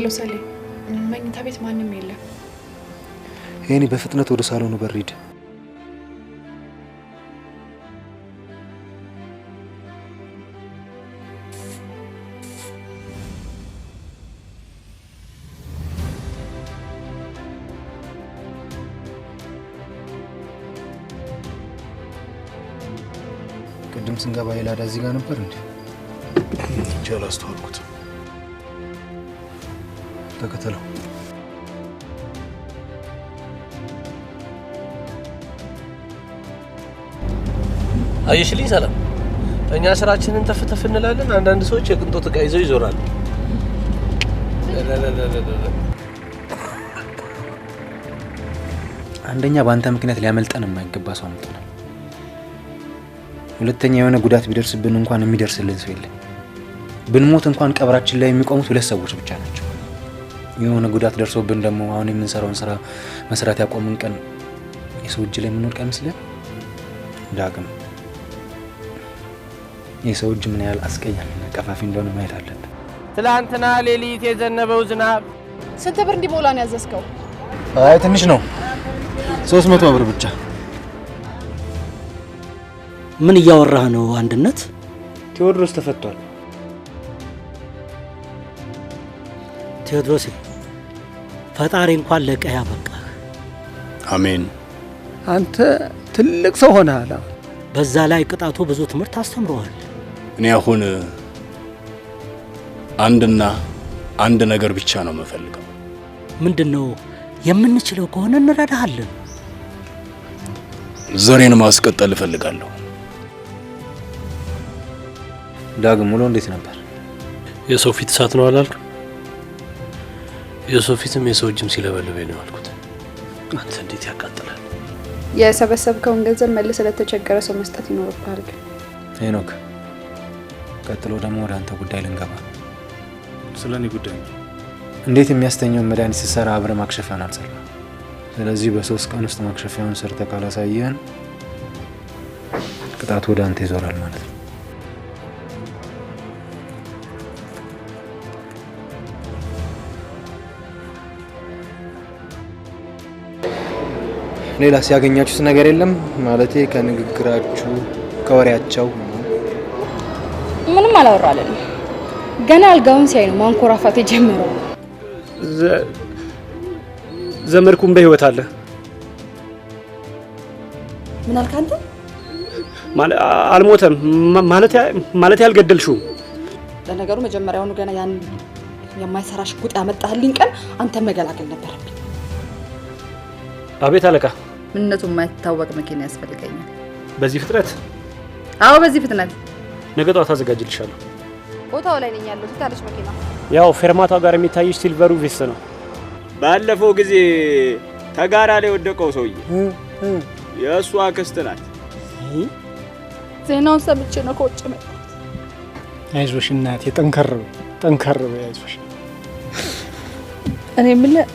ሄሎ ሰሌ፣ መኝታ ቤት ማንም የለም። ይሄኔ በፍጥነት ወደ ሳሎኑ በር ሂድ። ቅድም ስንገባ የላዳ እዚህ ጋር ነበር እንዴ? ቻላ አስተዋልኩት። ተከተለው። አየሽልኝ ሰላም፣ እኛ ስራችንን ተፍተፍ እንላለን። አንዳንድ ሰዎች የቅንጦት ዕቃ ይዘው ይዞራሉ። አንደኛ በአንተ ምክንያት ሊያመልጠን የማይገባ ሰው አምጥተናል። ሁለተኛ የሆነ ጉዳት ቢደርስብን እንኳን የሚደርስልን ሰው የለም። ብንሞት እንኳን ቀብራችን ላይ የሚቆሙት ሁለት ሰዎች ብቻ ናቸው። የሆነ ጉዳት ደርሶብን ደግሞ አሁን የምንሰራውን ስራ መስራት ያቆምን ቀን የሰው እጅ ላይ የምንወድቅ አይመስልም? ዳግም የሰው እጅ ምን ያህል አስቀያሚና ቀፋፊ እንደሆነ ማየት አለብን። ትላንትና ሌሊት የዘነበው ዝናብ ስንት ብር እንዲሞላን ያዘዝከው? አይ ትንሽ ነው፣ 300 ብር ብቻ። ምን እያወራህ ነው አንድነት? ቴዎድሮስ ተፈቷል። ቴዎድሮስ ፈጣሪ እንኳን ለቀህ ያበቃህ። አሜን። አንተ ትልቅ ሰው ሆነሃል። በዛ ላይ ቅጣቱ ብዙ ትምህርት አስተምረዋል። እኔ አሁን አንድና አንድ ነገር ብቻ ነው የምፈልገው። ምንድነው? የምንችለው ከሆነ እንረዳሃለን። ዘሬን ማስቀጠል እፈልጋለሁ። ዳግም ሙሉ እንዴት ነበር? የሰው ፊት እሳት ነው አላልክ? የሰው ፊትም የሰው እጅም ሲለበልበኝ ነው አልኩት። አንተ እንዴት ያቃጥላል። የሰበሰብከውን ገንዘብ መልስ ለተቸገረ ሰው መስጠት ይኖርብሃል። ሄኖክ፣ ቀጥሎ ደግሞ ወደ አንተ ጉዳይ ልንገባ። ስለኔ ጉዳይ ነው። እንዴት የሚያስተኛውን መድኃኒት ስትሰራ አብረህ ማክሸፊያውን አልሰራ። ስለዚህ በ3 ቀን ውስጥ ማክሸፊያውን ሰርተህ ካላሳየን ቅጣቱ ወደ አንተ ይዞራል ማለት ነው። ሌላ ሲያገኛችሁት ነገር የለም? ማለቴ ከንግግራችሁ ከወሬያቸው ምንም አላወራለን። ገና አልጋውን ሲያይ ነው ማንኮራፋት የጀመረው። ዘመድኩም በህይወት አለ ምን አልክ አንተ? አልሞተም ማለት ያልገደልሽው። ለነገሩ መጀመሪያውኑ ገና ያን የማይሰራሽ ጉጥ ያመጣህልኝ ቀን አንተ መገላገል ነበረብኝ። አቤት አለቃ። ምንነቱ የማይታወቅ መኪና ያስፈልገኛል። በዚህ ፍጥነት? አዎ በዚህ ፍጥነት። ነገ ጠዋት አዘጋጅልሻለሁ። ቦታው ላይ ነኝ ያለው። ታለሽ መኪና ያው ፌርማታው ጋር የሚታይሽ ሲልቨሩ ቬስት ነው። ባለፈው ጊዜ ተጋራ ላይ ወደቀው ሰውዬ የእሷ አክስት ናት። ዜናውን ሰምቼ ነው ከውጭ መጣሁ። አይዞሽ እናቴ፣ ጠንከር በይ አይዞሽ። እኔ የምልህ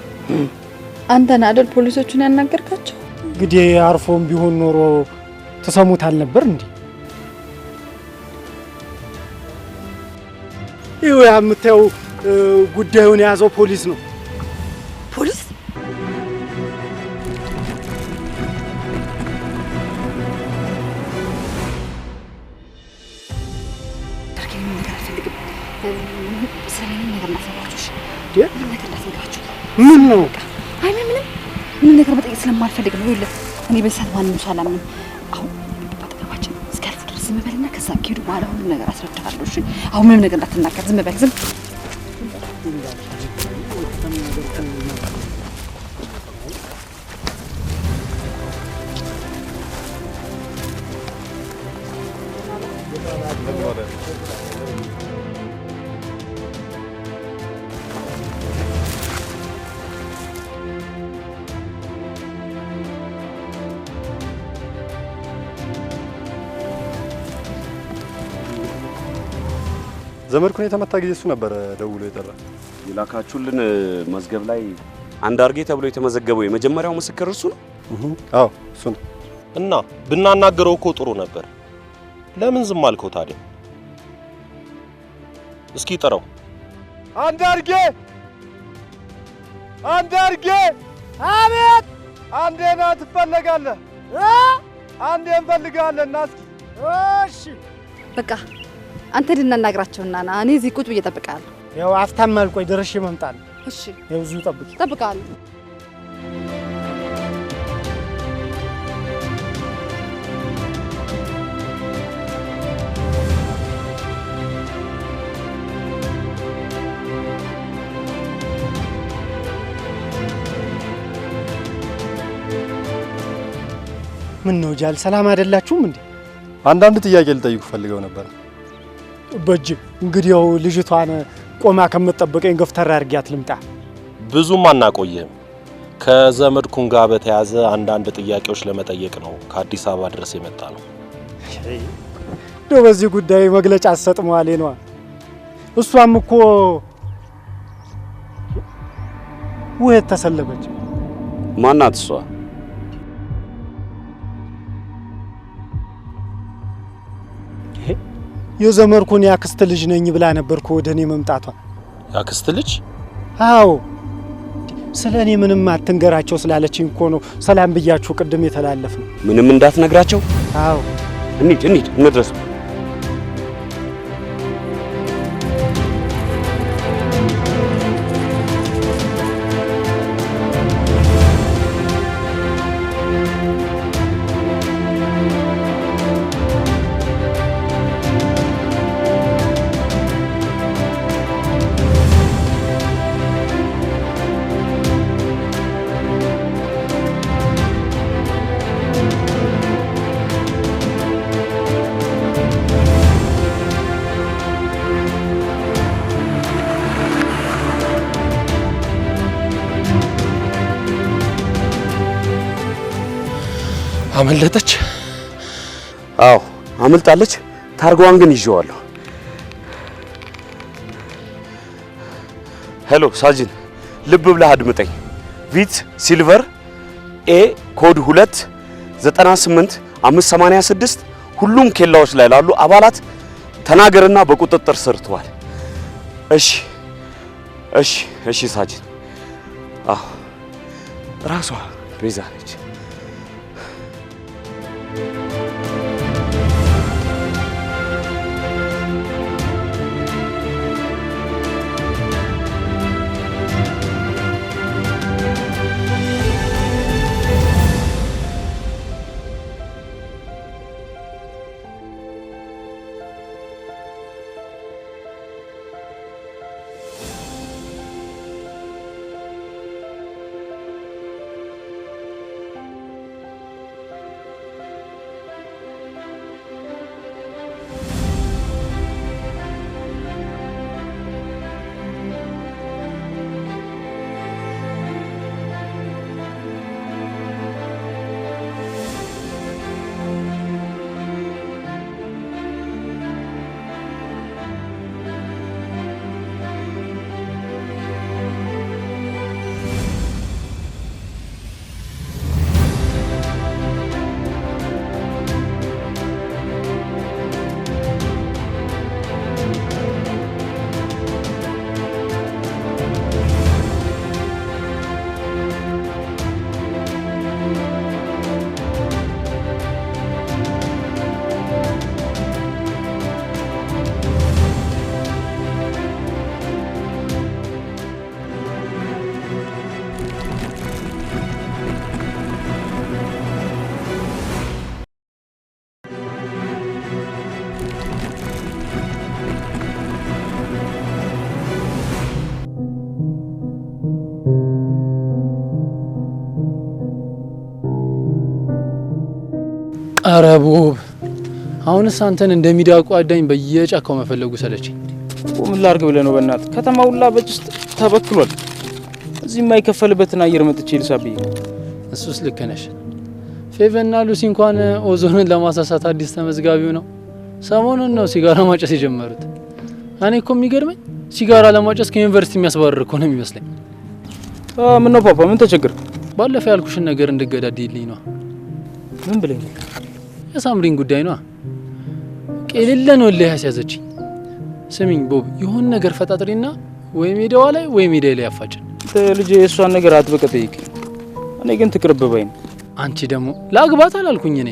አንተን አይደል ፖሊሶቹን ያናገርካቸው? እንግዲህ አርፎም ቢሆን ኖሮ ተሰሙት አልነበር እንዴ? ይኸው የምታየው ጉዳዩን የያዘው ፖሊስ ነው። ፖሊስ? ምን ነው? አይ ምንም ነገር መጠየቅ ስለማልፈልግ ነው። ይኸውልህ እኔ በሰዓት ማንም ሰው አላምንም። አሁን በጠባችን እስካልፍ ድረስ ዝም በልና ከዛ ከሄዱ በኋላ ሁሉም ነገር አስረዳሃለሁ። እሺ? አሁን ምንም ነገር እንዳትናገር፣ ዝም በል ዝም። ዘመድኩን የተመታ ጊዜ እሱ ነበር ደውሎ የጠራ። የላካችሁልን መዝገብ ላይ አንድ አርጌ ተብሎ የተመዘገበው የመጀመሪያው ምስክር እሱ ነው? አዎ እሱ ነው። እና ብናናገረው እኮ ጥሩ ነበር። ለምን ዝም አልከው ታዲያ? እስኪ ጥራው። አንድ አርጌ አንዴ አድርጌ። አቤት። አንዴ ና ትፈልጋለህ? አንዴ እንፈልጋለን። ና እስኪ። እሺ በቃ አንተ ልናናግራቸውና ና። እኔ እዚህ ቁጭ ብዬ እጠብቅሃለሁ። ያው አፍታም አልቆይ ደርሼ እመጣለሁ። እሺ ያው እዚሁ እጠብቅሃለሁ። ምን ነው ጃል፣ ሰላም አይደላችሁም እንዴ? አንዳንድ ጥያቄ ልጠይቁ ፈልገው ነበር። በጅ እንግዲህ ያው ልጅቷን ቆማ ከምትጠብቀኝ ገፍተራ አድርጊያት ልምጣ። ብዙም አናቆየም። ከዘመድኩን ጋር በተያዘ አንዳንድ ጥያቄዎች ለመጠየቅ ነው ከአዲስ አበባ ድረስ የመጣ ነው። በዚህ ጉዳይ መግለጫ አሰጥሟል ነው። እሷም እኮ ውህት ተሰለበች። ማናት እሷ? የዘመርኩን ያክስት ልጅ ነኝ ብላ ነበርኩ ወደኔ መምጣቷ። ያክስት ልጅ? አዎ ስለኔ ምንም አትንገራቸው ስላለችኝ እኮ ነው ሰላም ብያችሁ ቅድም የተላለፍ ነው። ምንም እንዳትነግራቸው? አዎ እንሂድ እንድረስ። አመለጠች? አዎ አመልጣለች። ታርጋዋን ግን ይዤዋለሁ። ሄሎ ሳጅን፣ ልብ ብለህ አድምጠኝ። ቪት ሲልቨር ኤ ኮድ 2 98 586 ሁሉም ኬላዎች ላይ ላሉ አባላት ተናገርና በቁጥጥር ስር ትዋል። እሺ ሳጅን። አዎ ራሷ ቤዛ ነች። አረቡብ አሁንስ አንተን እንደሚዳቁ አዳኝ በየጫካው መፈለጉ ሰለችኝ። ምን ላድርግ ብለህ ነው? በእናትህ ከተማው ሁላ በጭስ ተበክሏል። እዚህ የማይከፈልበትን አየር መጥቼ ልሳብኝ። እሱስ ልክ ነሽ። ፌቨና ሉሲ እንኳን ኦዞንን ለማሳሳት አዲስ ተመዝጋቢው ነው። ሰሞኑን ነው ሲጋራ ማጨስ የጀመሩት። እኔ እኮ የሚገርመኝ ሲጋራ ለማጨስ ከዩኒቨርሲቲ የሚያስባርር እኮ ነው የሚመስለኝ። ምን ነው ፓፓ፣ ምን ተቸገርክ? ባለፈው ያልኩሽን ነገር እንድገዳድልኝ ነው። ምን ብለኝ? የሳምሪን ጉዳይ ነው። ቄሌለ ነው ያስያዘችኝ። ስሚኝ ቦብ፣ የሆነ ነገር ፈጣጥሪና ወይ ሜዳዋ ላይ ወይ ሜዳዬ ላይ ያፋጭን። አንተ ልጅ የእሷን ነገር አጥብቀህ ጠይቅ። እኔ ግን ትቅርብ ባይ ነኝ። አንቺ ደግሞ ላግባት አላልኩኝ እኔ።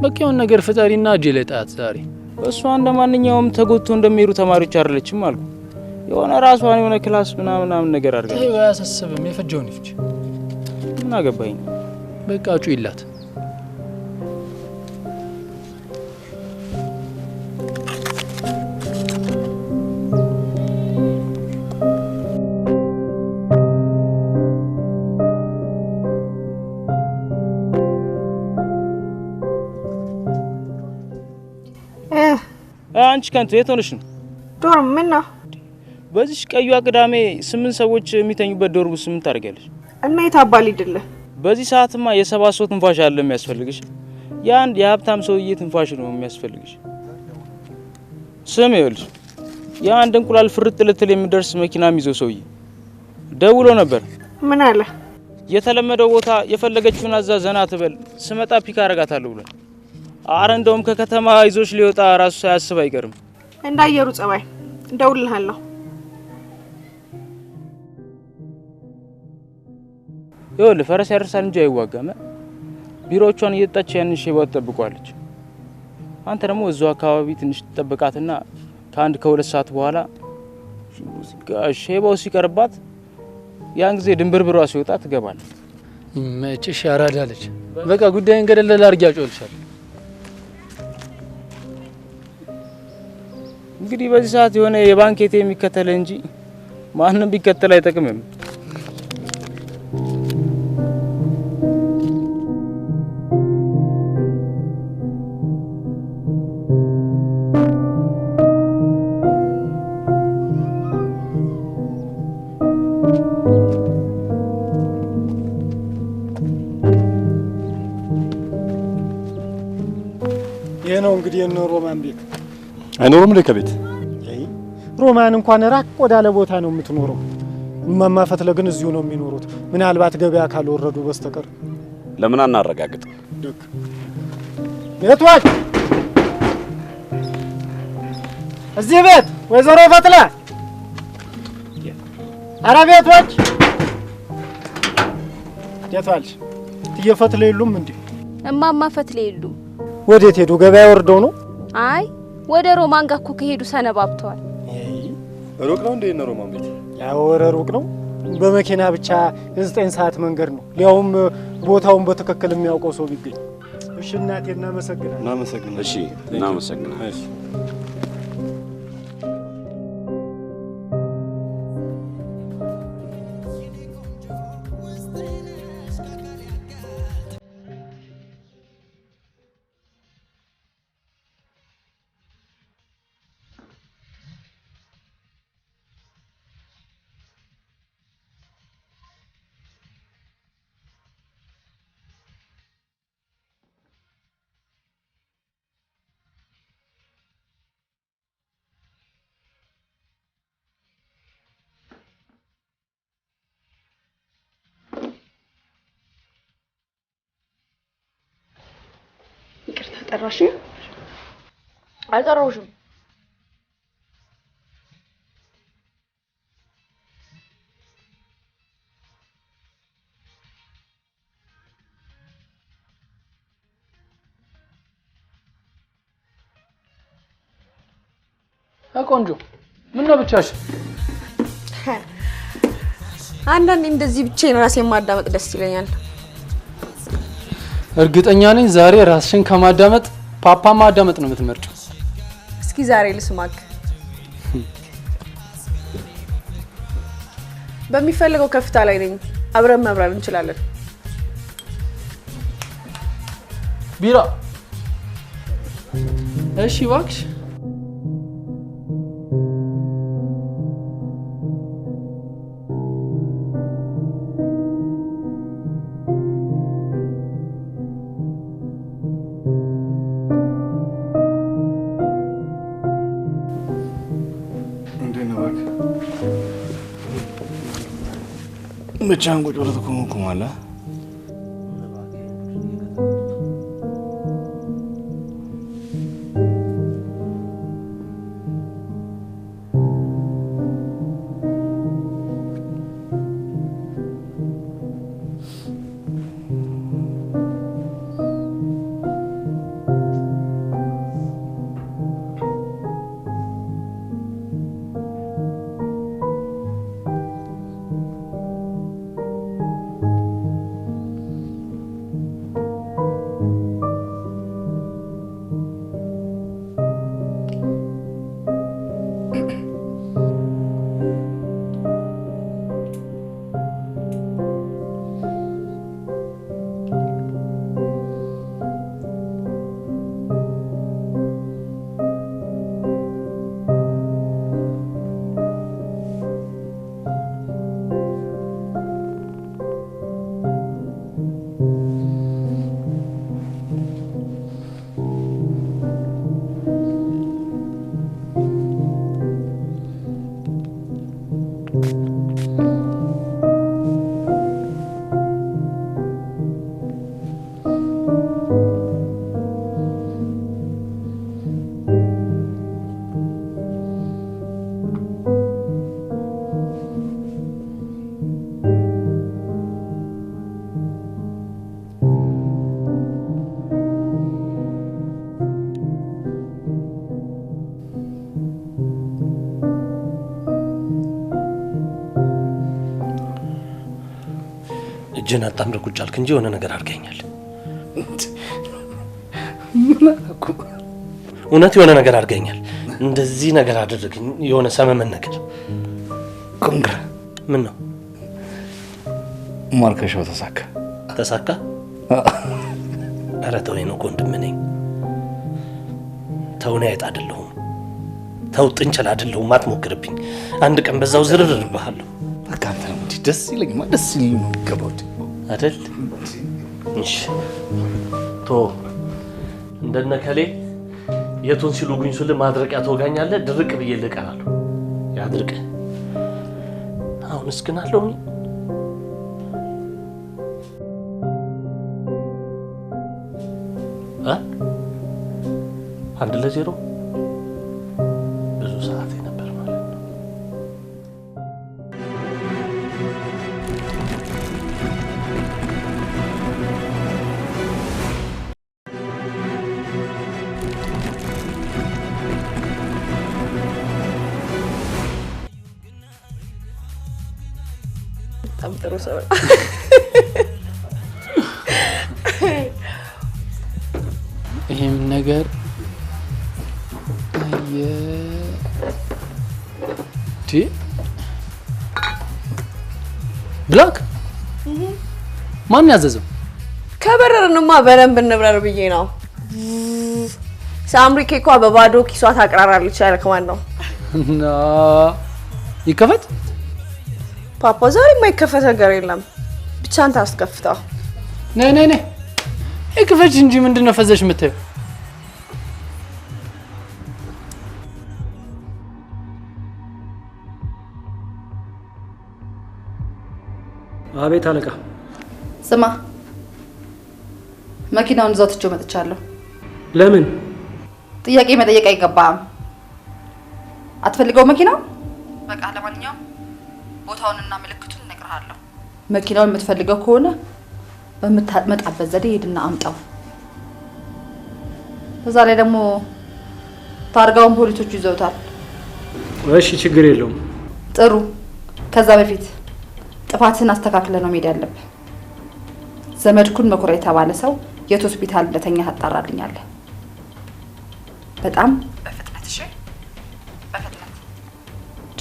በቃ የሆነ ነገር ፍጠሪና እጄ ላይ ጣት ዛሬ። እሷ እንደማንኛውም ተጎትቶ እንደሚሄዱ ተማሪዎች አይደለችም አልኩ። የሆነ ራሷን የሆነ ክላስ ምናምን ነገር አድርጋ። ይሄ ባያሳስብም የፈጀውን ይፍጭ። ምን አገባኝ? በቃ ጩይላት። አንቺ ከንቱ የት ሆነሽ ነው? ዶርም ምን ነው? በዚህ ቀዩዋ ቅዳሜ 8 ሰዎች የሚተኙበት ዶርም ውስጥ ምን ታደርጊያለሽ? እና የታባል ይደለ? በዚህ ሰዓትማ የሰባት ሰው ትንፋሽ አለ የሚያስፈልግሽ። የአንድ የሀብታም ሰውዬ ትንፋሽ ነው የሚያስፈልግሽ። ስም ይኸውልሽ፣ የአንድ እንቁላል ፍርጥ ልትል የሚደርስ መኪና ይዞ ሰውዬ ደውሎ ነበር። ምን አለ? የተለመደው ቦታ የፈለገችውን አዛ ዘና ትበል፣ ስመጣ ፒክ አረጋታለሁ ብሏል። አረ እንደውም ከከተማ ይዞሽ ሊወጣ ራሱ ሳያስብ አይቀርም። እንዳየሩ ጸባይ እንደውልልሃለሁ። ይኸውልህ ፈረስ ያርሳል እንጂ አይዋጋም። ቢሮቿን እየጠጣች ያንን ሼባው ትጠብቋለች። አንተ ደግሞ እዛው አካባቢ ትንሽ ተጠብቃትና ከአንድ ከሁለት ሰዓት በኋላ ሼባው ሲቀርባት ያን ጊዜ ድንብርብሯ ሲወጣ ትገባለች። መጭሽ ያራዳለች። በቃ ጉዳይን ገደል አድርጊ አጮልሻለሁ። እንግዲህ በዚህ ሰዓት የሆነ የባንክ ኤቲኤም የሚከተል እንጂ ማንንም ቢከተል አይጠቅምም። ይሄ ነው እንግዲህ የነ ሮማን ቤት። አይኖርም እንደ ከቤት ሮማን እንኳን ራቅ ወዳለ ቦታ ነው የምትኖረው። እማማ ፈትለ ግን እዚሁ ነው የሚኖሩት፣ ምናልባት ገበያ ካልወረዱ በስተቀር። ለምን አናረጋግጥ? ደግ ቤቶች እዚህ ቤት ወይዘሮ ፈትለ፣ ኧረ ቤቶች የታልሽ? እትዬ ፈትለ የሉም እንዴ? እማማ ፈትለ የሉም። ወዴት ሄዱ? ገበያ ወርደው ነው? አይ ወደ ሮማን ጋር እኮ ከሄዱ ሰነባብተዋል። ሩቅ ነው እንዴ ነው ሮማን ቤት? ያው ሩቅ ነው። በመኪና ብቻ 9 ሰዓት መንገድ ነው። ሊያውም ቦታውን በትክክል የሚያውቀው ሰው ቢገኝ። እሺ እናቴ እናመሰግናለን። እሺ እናመሰግናለን። እሺ ጠራሽ? አልጠራሁሽም። ቆንጆ ምን ነው ብቻሽ? አንዳንዴ እንደዚህ ብቻዬን ራሴን ማዳመጥ ደስ ይለኛል። እርግጠኛ ነኝ ዛሬ ራስሽን ከማዳመጥ ፓፓ ማዳመጥ ነው የምትመርጪው። እስኪ ዛሬ ልስማክ። በሚፈልገው ከፍታ ላይ ነኝ። አብረን መብረር እንችላለን። ቢራ እሺ እባክሽ። ብቻህን ቁጭ ብለህ ትኮመኩማለህ። እጅን አጣምረህ ቁጭ አልክ እንጂ የሆነ ነገር አድርገኛል። እውነት የሆነ ነገር አድርገኛል። እንደዚህ ነገር አደረግኝ። የሆነ ሰመመን ነገር ኮንግራ ምን ነው? ማርከሻው ተሳካ። ተሳካ? ኧረ ተወኝ ነው ወንድም ነኝ። ተውኔ አይጥ አይደለሁም። ተው ጥንቸል አይደለሁም። አትሞክርብኝ። አንድ ቀን በዛው ዝርርብሃለሁ። በቃ አንተ ነው እንዴ? ደስ ይለኝማ። ደስ ይለኝ ነው ገባው አይደል? እሺ ቶ እንደነከሌ የቱን ሲሉ ጉንሱል ማድረቂያ ተወጋኛለህ። ድርቅ ብዬ ልቀራለሁ። ያድርቅ። አሁን እስክናለሁ እኔ አንድ ለዜሮ ብዙ ሰዓት ነበር ማለት ነው። በጣም ጥሩ ሰው ይሄም ነገር ብላክ ማን ያዘዘው? ከበረርንማ በደንብ እንብረር ብዬ ነው። ሳምሪ ኬኳ በባዶ ኪሷ ታቀራራለች ያለ ከማን ነው? እና ይከፈት ፓፓ ዛሬ የማይከፈት ነገር የለም። ብቻ አንተ አስከፍተው። ነይ ነይ ነይ ይከፈች እንጂ ምንድነው ፈዘሽ የምታየው? አቤት አለቃ። ስማ መኪናውን እዛው ትቼው መጥቻለሁ። ለምን? ጥያቄ መጠየቅ አይገባም። አትፈልገው መኪናው? በቃ ለማንኛውም ቦታውንና ምልክቱን እነግርሃለሁ። መኪናውን የምትፈልገው ከሆነ በምታመጣበት ዘዴ ሄድና አምጣው። በዛ ላይ ደግሞ ታርጋውን ፖሊሶቹ ይዘውታል። እሺ ችግር የለውም። ጥሩ። ከዛ በፊት ጥፋትን አስተካክለ ነው መሄድ ያለብህ። ዘመድኩን መኩሪያ የተባለ ሰው የት ሆስፒታል እንደተኛ ታጣራልኛለህ። በጣም በፍጥነት እሺ? በፍጥነት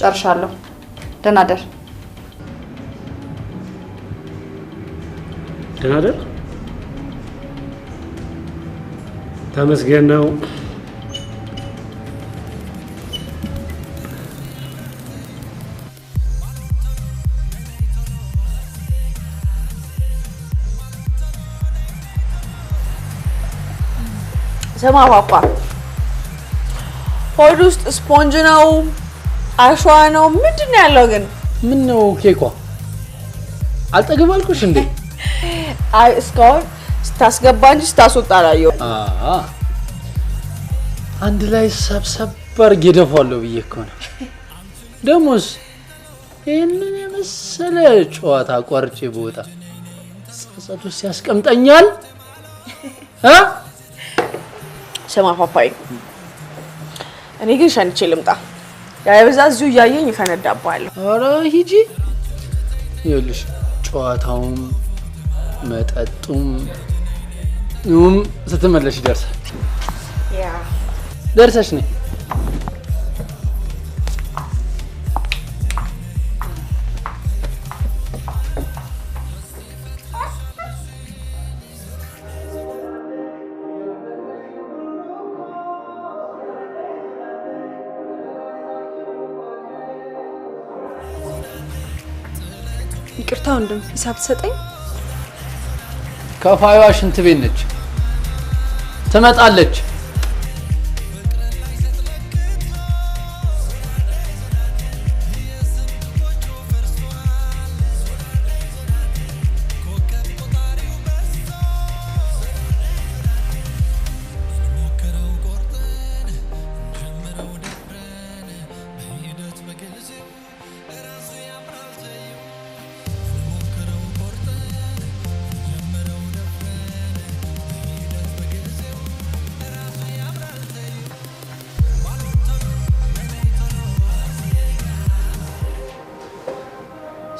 ጨርሻለሁ። ደህና ደር። ደህና ደር። ተመስገን ነው። ስማ ፓፓ፣ ሆድ ውስጥ ስፖንጅ ነው አሸዋ ነው ምንድን ነው ያለው? ግን ምን ነው ኬኳ? አልጠግብ አልኩሽ እንዴ? አይ እስካሁን ስታስገባ እንጂ ስታስወጣ አላየሁም። አንድ ላይ ሰብሰብ አድርጌ ደፋለሁ ብዬ እኮ ነው። ደሞስ ይህንን የመሰለ ጨዋታ ቆርጬ ብወጣ ጸጸት ውስጥ ያስቀምጠኛል። ስማ ፓፓዬ፣ እኔ ግን ሸንቼ ልምጣ። ያይበዛ እዚሁ እያየኝ ይፈነዳባለሁ። ኧረ ሂጂ። ይኸውልሽ ጨዋታውም መጠጡም ስትመለሽ ይደርሳል። ደርሰሽ ነይ። ይቅርታ ወንድም፣ ሂሳብ ትሰጠኝ? ከፋይዋ ሽንት ቤት ነች፣ ትመጣለች።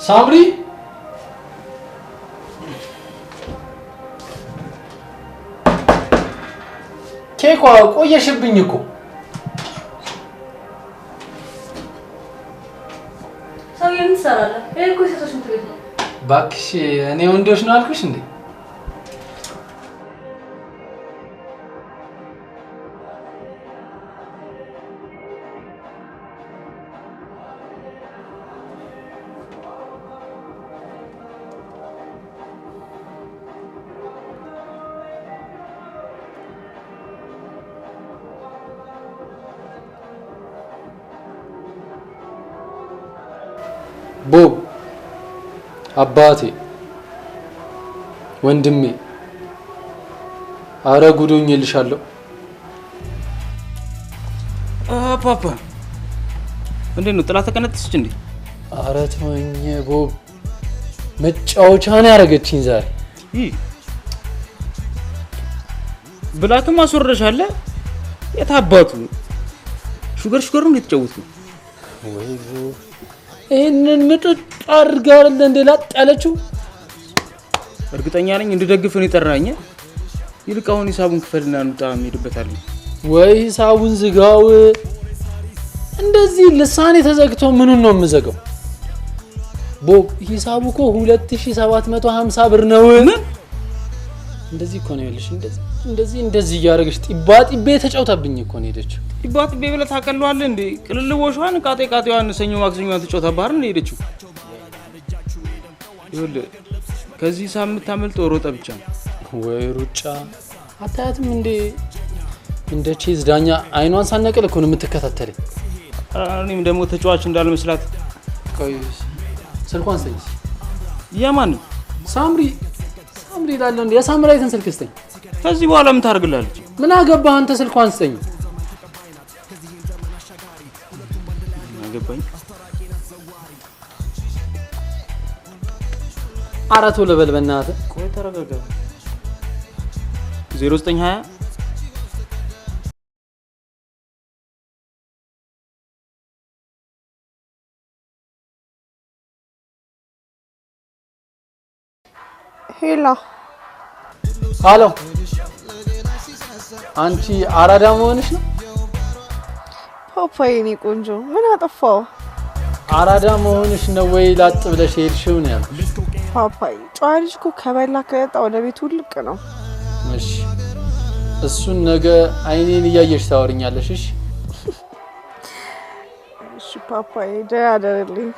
ሳምሪ ቆየሽብኝ እኮ። ሰውዬ ምን ትሰራለህ? ይሄ እኮ የሴቶች ምክር ቤት ነው። እባክሽ እኔ ወንዶች ነው አልኩሽ እንዴ? ቦብ አባቴ ወንድሜ አረ ጉዶኝልሻለሁ። ፓፓ እንዴት ነው? ጥላ ተቀነጥስች እንዴ? አረ ተወኝ ቦብ፣ መጫወቻ ነው ያደረገችኝ ዛሬ። ብላክም አስወረሻለ። የታባቱ ሹገር ነው የተጫወቱ። ወይ ቦብ ይሄንን ምጥጥ አድርጋ አይደል እንደ ላጥ ያለችው። እርግጠኛ ነኝ እንድደግፍ ነው የጠራኝ። ይልቅ አሁን ሂሳቡን ክፈልና እንውጣ፣ እንሄድበታለን። ወይ ሂሳቡን ዝጋው። እንደዚህ ልሳኔ ተዘግቶ ምኑን ነው የምዘጋው? ቦብ ሂሳቡ እኮ 2750 ብር ነው። እንደዚህ እኮ ነው ያለሽ። እንደዚህ እያደረገሽ ጢባ ጢቤ ተጫውታብኝ እኮ ነው ሄደችው። ጢባ ጢቤ ብለህ ታቀለዋለህ እንዴ? ቅልልቦሽዋን ቃጤዋን ሰኞ ማክሰኞዋን ተጫውታባህ ነው ሄደችው። ይኸውልህ ከዚህ ሳምንት ታመልጦ ሮጠ ብቻ ነው። ወይ ሩጫ አታያትም እንዴ? እንደ ቼዝ ዳኛ አይኗን ሳነቀል እኮ ነው የምትከታተለኝ። እኔም ደግሞ ተጫዋች እንዳልመስላት። ቆይ ስልኳን ስጠኝ። የማን? ሳምሪ ይላል እንዴ? የሳምራይትን ስልክ ስጠኝ። ከዚህ በኋላ ምን ታርግላለች? ምን አገባህ አንተ? ስልኳን ስጠኝ። አገባኝ። አራት ወለ በል በእናትህ። ቆይ ተረጋጋ። 0920 ሄሎ አሎ፣ አንቺ አራዳ መሆንሽ ነው? ፓፓዬ የኔ ቆንጆ ምን አጠፋው? አራዳ መሆንሽ ነው ወይ ላጥ ብለሽ ሄድሽው ነው ያልኩሽ? ፓፓዬ ጨዋ ልጅ እኮ ከበላ ከጠጣ ወደ ቤቱ ልቅ ነው። እሺ እሱን ነገ አይኔን እያየሽ ታወሪኛለሽ። እሺ እሺ ፓፓዬ ደህና ደርልኝ።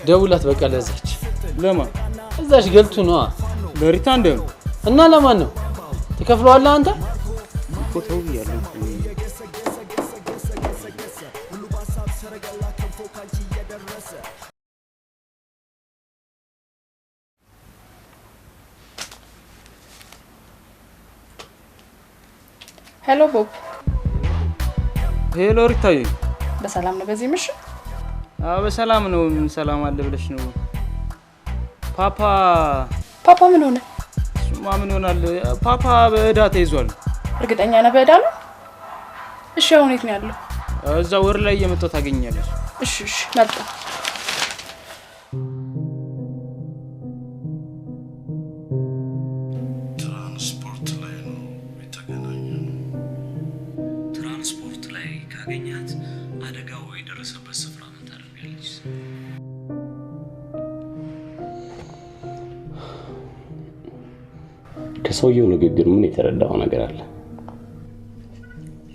ደውላት በቃ ለዛች። ለማን? እዛች ገልቱ ነው። ለሪታ እንደ ነው እና ለማን ነው ትከፍለዋለህ አንተ? ፎቶው ያለው ሄሎ ቦብ። ሄሎ ሪታዬ፣ በሰላም ነው በዚህ ምሽት? በሰላም ነው። ምን ሰላም አለ ብለሽ ነው? ፓፓ ምን ሆነ? እሱማ ምን ይሆናል? ፓፓ በእዳ ተይዟል። እርግጠኛ ነህ በእዳ ነው? እሺ አሁን የት ነው ያለው? እዛ ወር ላይ እየመጣሁ ታገኛለሽ። እሺ መጣ። ትራንስፖርት ላይ ነው የተገናኘነው። ትራንስፖርት ላይ ካገኛት አደጋው የደረሰበት ስፍራ ምን ታደርጋለች? ከሰውየው ንግግር ምን የተረዳው ነገር አለ?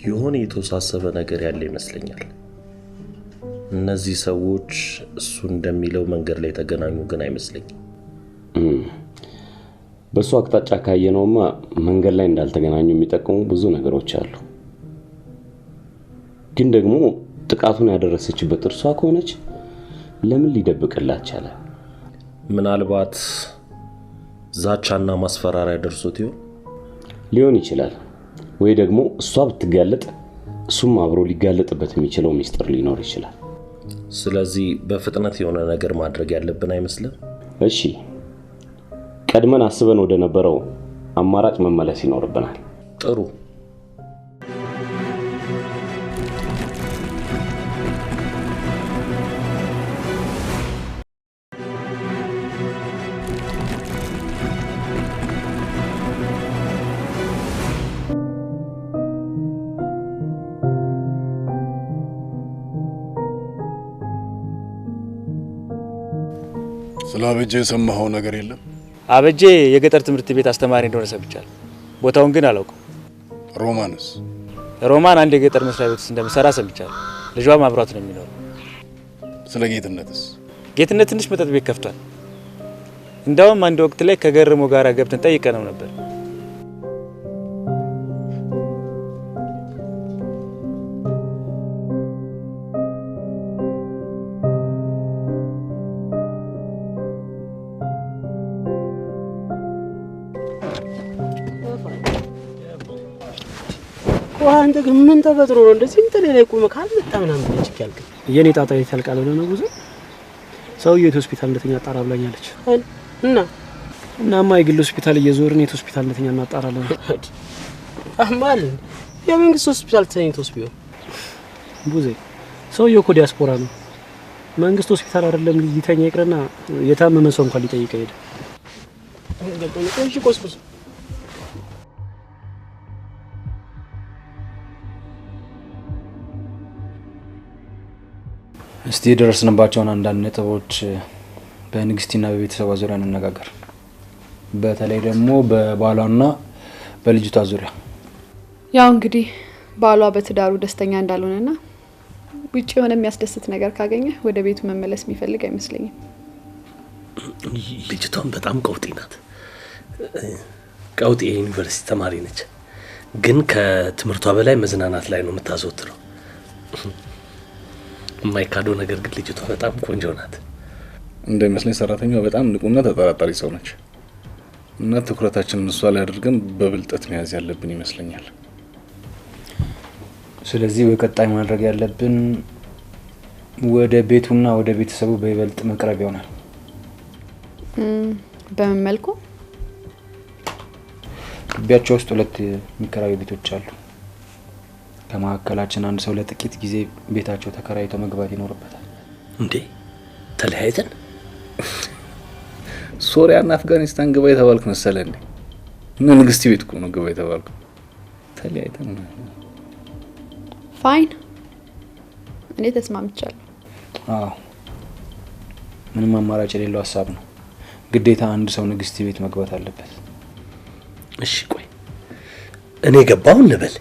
የሆነ የተወሳሰበ ነገር ያለ ይመስለኛል። እነዚህ ሰዎች እሱ እንደሚለው መንገድ ላይ የተገናኙ ግን አይመስለኝም። በሱ አቅጣጫ ካየነውማ መንገድ ላይ እንዳልተገናኙ የሚጠቁሙ ብዙ ነገሮች አሉ። ግን ደግሞ ጥቃቱን ያደረሰችበት እርሷ ከሆነች ለምን ሊደብቅላት ቻለ? ምናልባት ዛቻና ማስፈራሪያ ደርሶት ሊሆን ይችላል። ወይ ደግሞ እሷ ብትጋለጥ እሱም አብሮ ሊጋለጥበት የሚችለው ሚስጥር ሊኖር ይችላል። ስለዚህ በፍጥነት የሆነ ነገር ማድረግ ያለብን አይመስልም? እሺ ቀድመን አስበን ወደ ነበረው አማራጭ መመለስ ይኖርብናል። ጥሩ። ስለ አበጄ የሰማኸው ነገር የለም? አበጄ የገጠር ትምህርት ቤት አስተማሪ እንደሆነ ሰምቻለሁ። ቦታውን ግን አላውቅም። ሮማንስ? ሮማን አንድ የገጠር መስሪያ ቤት ውስጥ እንደምትሰራ ሰምቻለሁ። ልጇም አብሯት ነው የሚኖረው። ስለ ጌትነትስ? ጌትነት ትንሽ መጠጥ ቤት ከፍቷል። እንደውም አንድ ወቅት ላይ ከገርሞ ጋር ገብተን ጠይቀነው ነበር። አንተ ግን ምን ተፈጥሮ ነው እንደዚህ እንትን ላይ ቆመ ካልመጣ ምናምን ልጅክ ያልክ? የኔ ጣጣ ይታልቃል ብለህ ነው ጉዞ? ሰውዬው የት ሆስፒታል እንደተኛ አጣራ ብላኛለች። እናማ የግል ሆስፒታል እየዞርን የት ሆስፒታል እንደተኛ እናጣራለን። አማል የመንግስት ሆስፒታል ተኝቶስ ቢሆን ቡዜ፣ ሰውዬው እኮ ዲያስፖራ ነው። መንግስት ሆስፒታል አይደለም ሊተኛ ይቅርና የታመመ ሰው እንኳን ሊጠይቅ ሄደ። እሺ ቆስቁስ እስቲ የደረስንባቸውን አንዳንድ ነጥቦች በንግስቲና በቤተሰቧ ዙሪያ እንነጋገር። በተለይ ደግሞ በባሏና በልጅቷ ዙሪያ። ያው እንግዲህ ባሏ በትዳሩ ደስተኛ እንዳልሆነና ውጪ የሆነ የሚያስደስት ነገር ካገኘ ወደ ቤቱ መመለስ የሚፈልግ አይመስለኝም። ልጅቷን በጣም ቀውጢ ናት። ቀውጢ የዩኒቨርሲቲ ተማሪ ነች፣ ግን ከትምህርቷ በላይ መዝናናት ላይ ነው የምታዘወትረው። የማይካደው ነገር ግን ልጅቷ በጣም ቆንጆ ናት። እንደሚመስለኝ ሰራተኛዋ በጣም ንቁና ተጠራጣሪ ሰው ነች እና ትኩረታችንን እሷ ላይ አድርገን በብልጠት መያዝ ያለብን ይመስለኛል። ስለዚህ በቀጣይ ማድረግ ያለብን ወደ ቤቱና ወደ ቤተሰቡ በይበልጥ መቅረብ ይሆናል። በምን መልኩ? ግቢያቸው ውስጥ 2 የሚከራዩ ቤቶች አሉ። ከመካከላችን አንድ ሰው ለጥቂት ጊዜ ቤታቸው ተከራይቶ መግባት ይኖርበታል። እንዴ ተለያይተን? ሶሪያና አፍጋኒስታን ግባ የተባልክ መሰለኝ እንዴ? እና ንግስቲ ቤት እኮ ነው ግባ የተባልክ። ተለያይተን? ፋይን፣ እኔ ተስማምቻለሁ። አዎ፣ ምንም አማራጭ የሌለው ሀሳብ ነው። ግዴታ አንድ ሰው ንግስቲ ቤት መግባት አለበት። እሺ ቆይ እኔ ገባው እንበል፣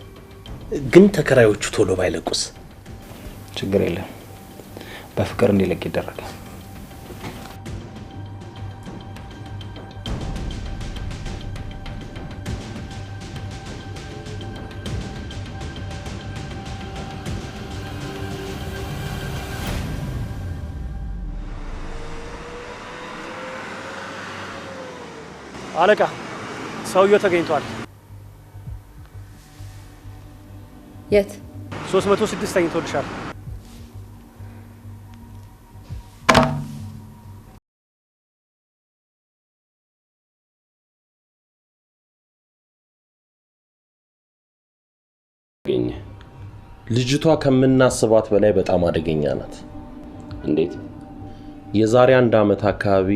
ግን ተከራዮቹ ቶሎ ባይለቁስ? ችግር የለም፣ በፍቅር እንዲለቅ ይደረጋል። አለቃ፣ ሰውየው ተገኝቷል። የት? 306 ተኝቶልሻል። ልጅቷ ከምናስባት በላይ በጣም አደገኛ ናት። እንዴት? የዛሬ 1 ዓመት አካባቢ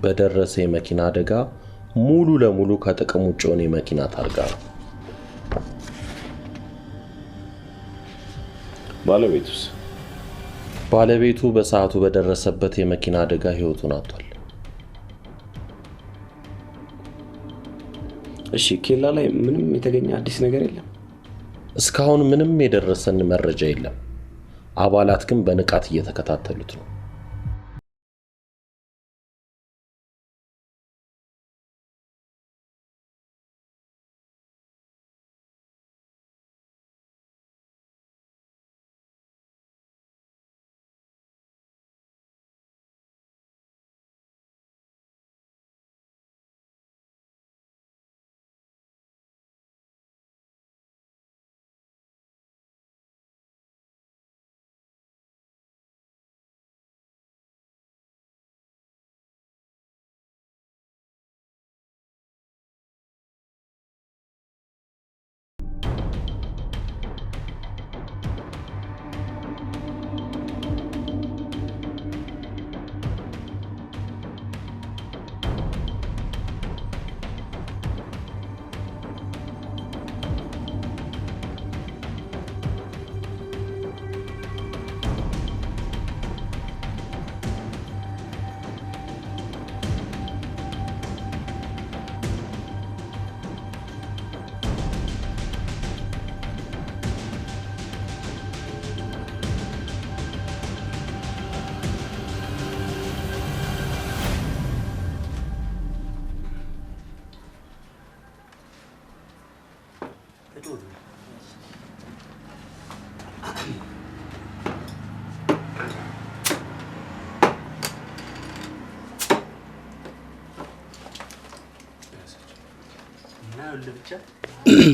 በደረሰ የመኪና አደጋ ሙሉ ለሙሉ ከጥቅም ውጭ የሆነ የመኪና ታርጋ ነው። ባለቤቱስ? ባለቤቱ በሰዓቱ በደረሰበት የመኪና አደጋ ህይወቱን አጥቷል። እሺ፣ ኬላ ላይ ምንም የተገኘ አዲስ ነገር የለም? እስካሁን ምንም የደረሰን መረጃ የለም። አባላት ግን በንቃት እየተከታተሉት ነው።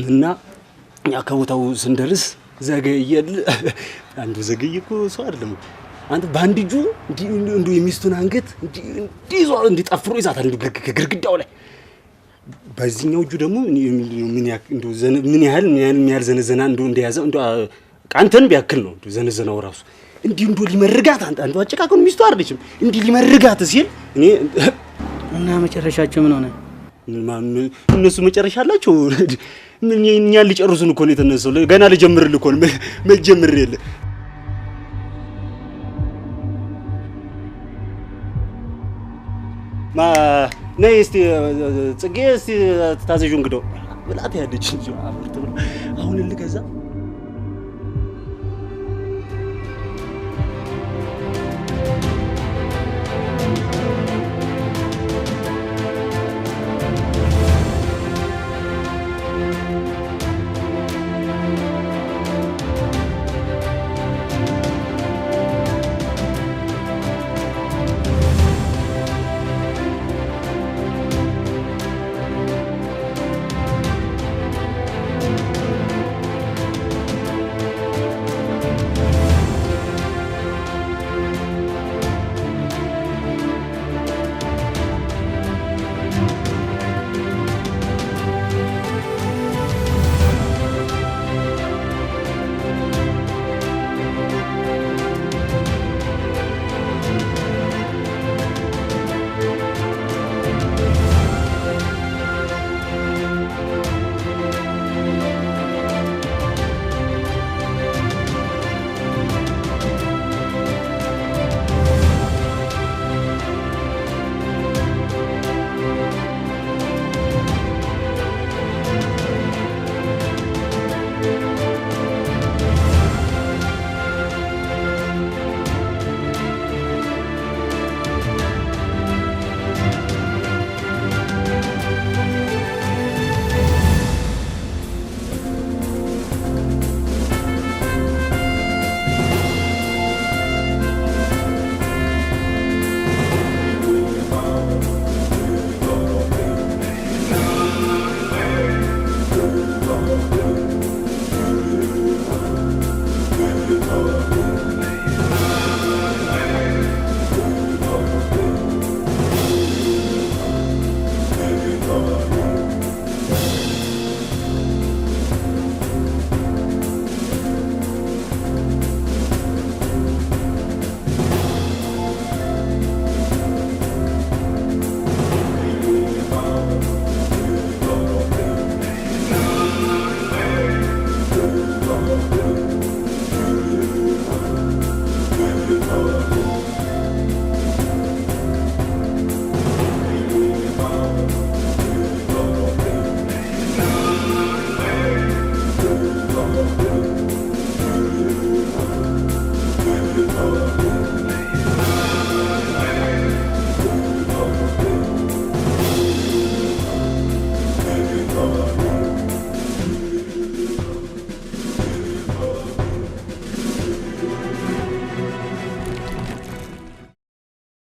እና ያ ከቦታው ስንደርስ ዘገየል። አንዱ ዘገየ እኮ ሰው አይደለም አንተ በአንድ እጁ እንዱ የሚስቱን አንገት እንዲህ እንዲጠፍሩ ይዛታል ግድግዳው ላይ። በዚህኛው እጁ ደግሞ ምን ያህል ዘነዘና እንደያዘ ቃንተን ቢያክል ነው ዘነዘናው ራሱ እንዲህ ሊመርጋት አንዱ አጨቃቀኑ ሚስቱ አይደለችም እንዲህ ሊመርጋት ሲል እኔ እና መጨረሻቸው ምን ሆነ? እነሱ መጨረሻ አላቸው። ምን እኛን ሊጨርሱን እኮ ነው የተነሳው። ገና ልጀምርልህ እኮ ነው መጀመር የለ ነይ እስቲ ጽጌ እስቲ ታዘዡ እንግዳው ብላት ያለች እንጂ አሁን ልገዛ